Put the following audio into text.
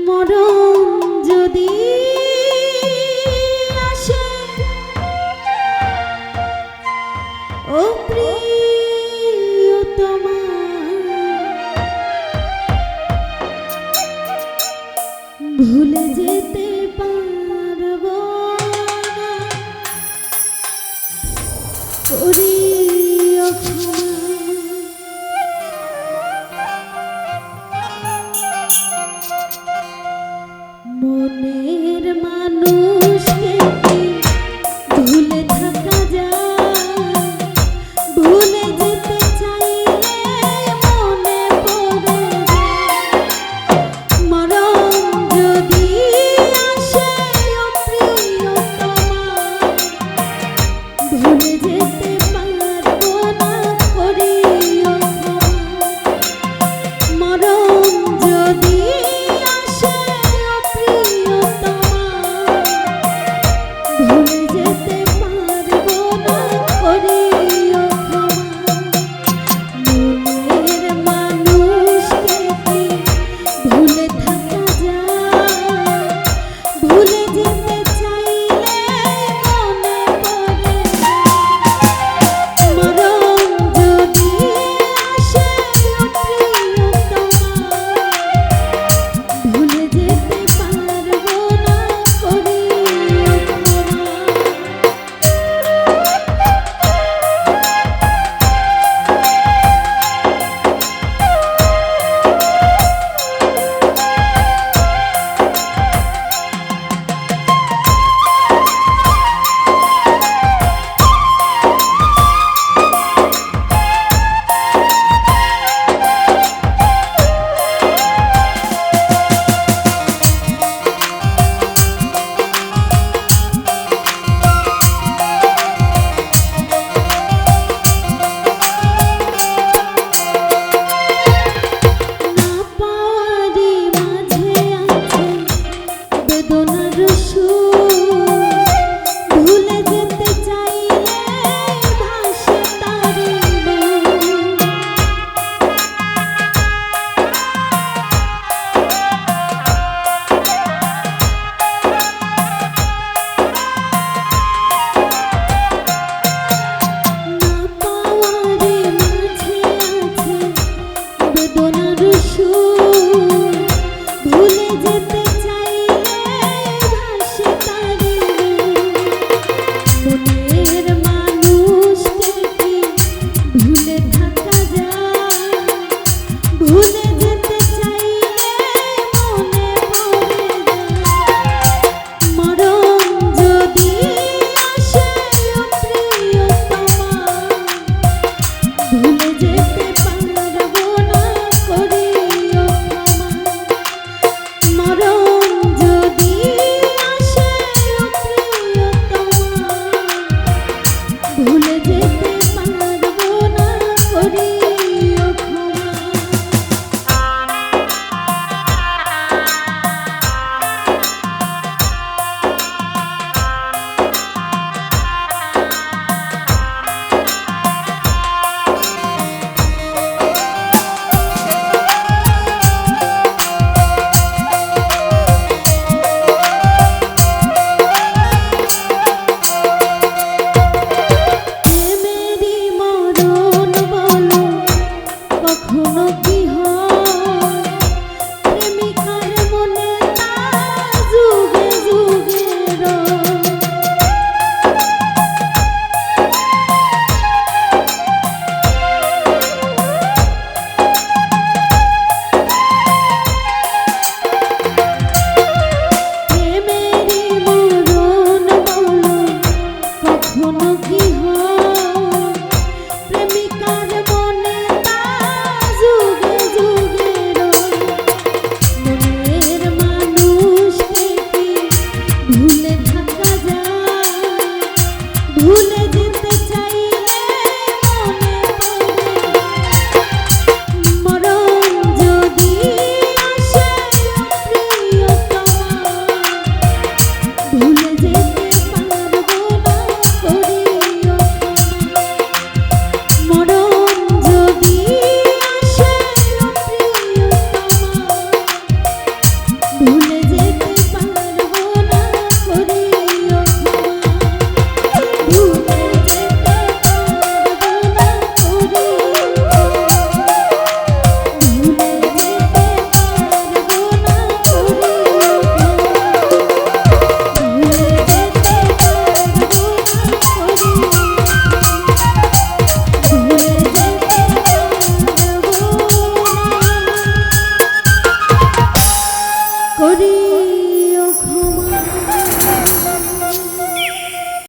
মরণ যদি আসে ও প্রিয়তমা, ভুলে যেতে পারবো না, করিও ক্ষমা। মনের মানুষকে কি ভুলে থাকা যায়? ভুলে যেতে চাইলে মনে পড়ে যায়। মরণ যদি আসে ও প্রিয়তমা, ভুলে যেতে পারবো না, করিও ক্ষমা। মরণ যদি আসে ও প্রিয়তমা, ভুলে যেতে পারবো না, করিও ক্ষমা। মনের মানুষকে কি ভুলে থাকা যায়? ভুলে যেতে চাইলে মনে পড়ে যায়। মরণ যদি আসে ও প্রিয়তমা, ভুলে যেতে পারবো না, করিও ক্ষমা। না পাওয়ারই মাঝে আছে বেদনার সুর, ভুলে যেতে চাইলে ভাসে তারি মন। না পাওয়ারই মাঝে আছে বেদনার সুর, ভুলে যেতে চাইলে ভাসে তারি মন। মনের মানুষকে কি ভুলে থাকা যায়? ভুলে যেতে চাইলে মনে পড়ে যায়। মরণ যদি আসে ও প্রিয়তমা, ভুলে যেতে পারবো না, করিও ক্ষমা। মরণ যদি আসে ও প্রিয়তমা, ভুলে যেতে পারবো না, করিও ক্ষমা। প্রেমেরই মরণ বলো কখনো কি হয়?